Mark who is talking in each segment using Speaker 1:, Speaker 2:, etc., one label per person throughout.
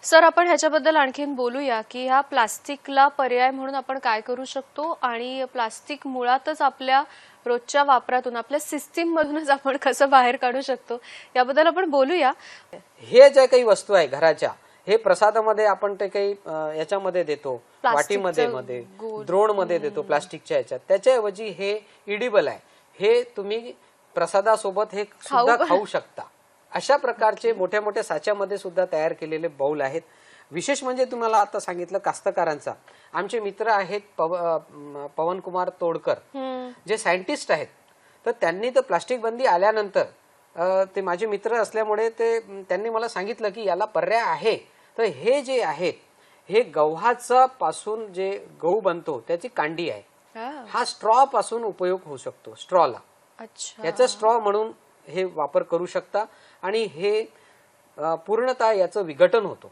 Speaker 1: Sir, आपण ह्याच्याबद्दल आणखीन बोलूया की ह्या प्लास्टिकला पर्याय म्हणून आपण काय करू शकतो आणि प्लास्टिक मुळातच आपल्या रोजच्या वापरातून आपल्या सिस्टीम मधूनच आपण कसं बाहेर काढू शकतो याबद्दल आपण बोलूया।
Speaker 2: हे जे काही वस्तू आहे घराच्या, हे प्रसादामध्ये आपण ते काही याच्यामध्ये देतो, वाटीमध्ये मध्ये द्रोण मध्ये देतो प्लास्टिकच्या याच्यात, त्याच्याऐवजी हे इडिबल आहे, हे तुम्ही प्रसादासोबत हे सुद्धा खाऊ शकता। अशा प्रकारचे मोठ्या मोठ्या साच्यामध्ये सुद्धा तयार केलेले बाउल आहेत। विशेष म्हणजे तुम्हाला आता सांगितलं कास्तकारांचा, आमचे मित्र आहेत पवन कुमार तोडकर, जे सायंटिस्ट आहेत, तर त्यांनी तर प्लास्टिक बंदी आल्यानंतर ते माझे मित्र असल्यामुळे त्यांनी मला सांगितलं की याला पर्याय आहे। तर हे जे आहेत हे गव्हाचा पासून जे गहू बनतो त्याची कांडी आहे, हा स्ट्रॉ पासून उपयोग होऊ शकतो, स्ट्रॉला। याचा स्ट्रॉ म्हणून हे वापर करू शकता आणि हे पूर्णतः याचं विघटन होतो।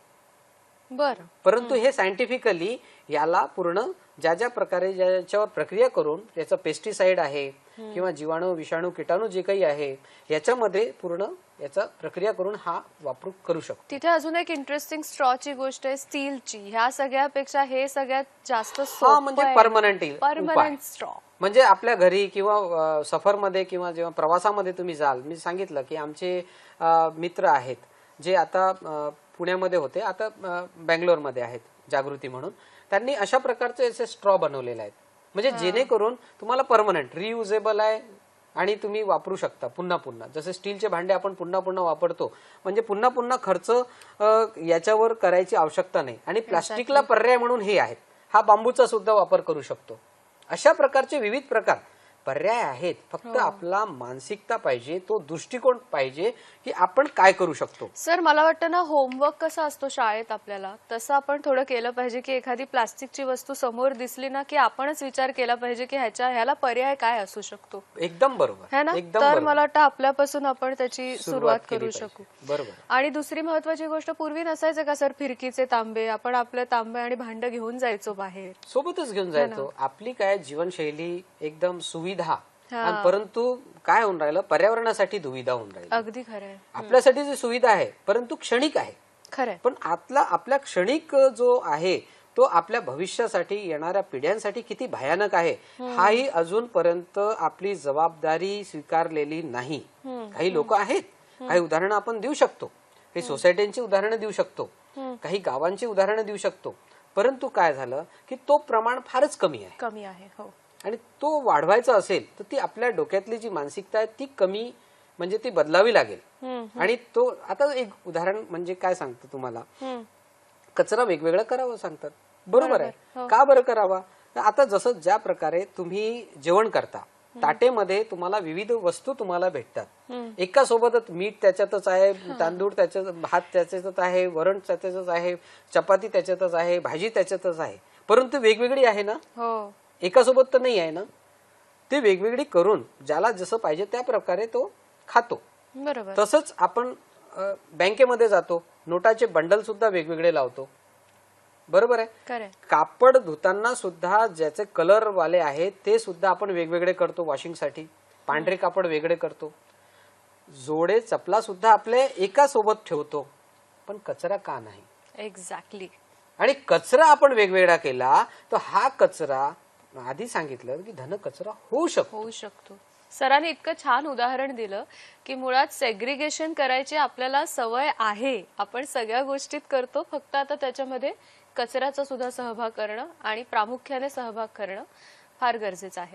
Speaker 1: बरं,
Speaker 2: परंतु हे सायंटिफिकली याला पूर्ण ज्या ज्या प्रकारे याच्यावर प्रक्रिया करून त्याचं पेस्टिसाइड आहे किंवा जीवाणू विषाणू कीटाणू जे काही आहे याच्यामध्ये पूर्ण याचा प्रक्रिया करून हा वापर करू शकतो।
Speaker 1: तिथे अजून एक इंटरेस्टिंग स्ट्रॉची गोष्ट आहे स्टीलची। ह्या सगळ्यापेक्षा हे सगळ्यात जास्त
Speaker 2: म्हणजे परमनंट
Speaker 1: स्ट्रॉ,
Speaker 2: म्हणजे आपल्या घरी किंवा सफरमध्ये किंवा जेव्हा प्रवासामध्ये तुम्ही जाल, मी सांगितलं की आमचे मित्र आहेत जे आता पुण्यामध्ये होते, आता बँगलोरमध्ये आहेत जागृती म्हणून, त्यांनी अशा प्रकारचे असे स्ट्रॉ बनवलेले आहेत, म्हणजे जेणेकरून तुम्हाला परमनंट रियुजेबल आहे आणि तुम्ही वापरू शकता पुन्हा पुन्हा। जसे स्टीलचे भांडे आपण पुन्हा पुन्हा वापरतो, म्हणजे पुन्हा पुन्हा खर्च याच्यावर करायची आवश्यकता नाही। आणि प्लास्टिकला पर्याय म्हणून हे आहेत, हा बांबूचा सुद्धा वापर करू शकतो। अशा प्रकारचे विविध प्रकार पर्याय आहेत, फक्त आपला मानसिकता पाहिजे, तो दृष्टिकोन पाहिजे की आपण काय करू शकतो।
Speaker 1: सर, मला वाटतं ना, होमवर्क कसा असतो शाळेत आपल्याला, तसं आपण थोडं केलं पाहिजे की एखादी प्लास्टिकची वस्तू समोर दिसली ना की आपणच विचार केला पाहिजे की ह्याला पर्याय काय असू शकतो।
Speaker 2: एकदम बरोबर,
Speaker 1: है ना? तर मला वाटतं आपल्यापासून आपण त्याची सुरुवात करू शकू।
Speaker 2: बरोबर।
Speaker 1: आणि दुसरी महत्वाची गोष्ट, पूर्वी नसायचं का सर फिरकीचे तांबे, आपण आपले तांबे आणि भांड घेऊन जायचो बाहेर,
Speaker 2: सोबतच घेऊन जायचो। आपली काय जीवनशैली एकदम सुविधा, परंतु काय होऊन राहिलं, पर्यावरणासाठी दुविधा होऊन राहिली।
Speaker 1: अगदी खरंय,
Speaker 2: आपल्यासाठी जी सुविधा आहे परंतु क्षणिक आहे,
Speaker 1: खरंय,
Speaker 2: पण आपल्या क्षणिक जो आहे तो आपल्या भविष्यासाठी, येणाऱ्या पिढ्यांसाठी किती भयानक आहे हाही अजूनपर्यंत आपली जबाबदारी स्वीकारलेली नाही। काही लोक आहेत, काही उदाहरणं आपण देऊ शकतो, काही सोसायट्यांची उदाहरणं देऊ शकतो, काही गावांची उदाहरणं देऊ शकतो, परंतु काय झालं की तो प्रमाण फारच कमी आहे।
Speaker 1: हो,
Speaker 2: आणि तो वाढवायचा असेल तर ती आपल्या डोक्यातली जी मानसिकता आहे ती कमी, म्हणजे ती बदलावी लागेल। आणि तो आता एक उदाहरण म्हणजे काय सांगतो तुम्हाला, कचरा वेगवेगळा करावा सांगतात, बरोबर आहे, का बरं करावा? आता जसं ज्या प्रकारे तुम्ही जेवण करता, ताटेमध्ये तुम्हाला विविध वस्तू तुम्हाला भेटतात, एका सोबतच मीठ त्याच्यातच आहे, तांदूळ त्याच्यात, भात त्याच्यातच आहे, वरण त्याच्यातच आहे, चपाती त्याच्यातच आहे, भाजी त्याच्यातच आहे, परंतु वेगवेगळी आहे ना, एका सोबत तर नाही आहे ना। ते वेगवेगळी करून ज्याला जसं पाहिजे त्या प्रकारे तो खातो।
Speaker 1: बरोबर।
Speaker 2: तसंच आपण बँकेमध्ये जातो, नोटाचे बंडल सुद्धा वेगवेगळे लावतो, बरोबर आहे। कापड धुताना सुद्धा ज्याचे कलर वाले आहेत ते सुद्धा आपण वेगवेगळे करतो, वॉशिंगसाठी पांढरे कापड वेगळे करतो, जोडे चपला सुद्धा आपले एका सोबत ठेवतो, पण कचरा का नाही?
Speaker 1: एक्झॅक्टली।
Speaker 2: आणि कचरा आपण वेगवेगळा केला तर हा कचरा, आधी सांगितलं की धन कचरा होऊ शकतो।
Speaker 1: सरांनी इतकं छान उदाहरण दिलं की मुळात सेग्रिगेशन करायची आपल्याला सवय आहे, आपण सगळ्या गोष्टीत करतो, फक्त आता त्याच्यामध्ये कचऱ्याचा सुद्धा सहभाग करणं आणि प्रामुख्याने सहभाग करणं फार गरजेचं आहे।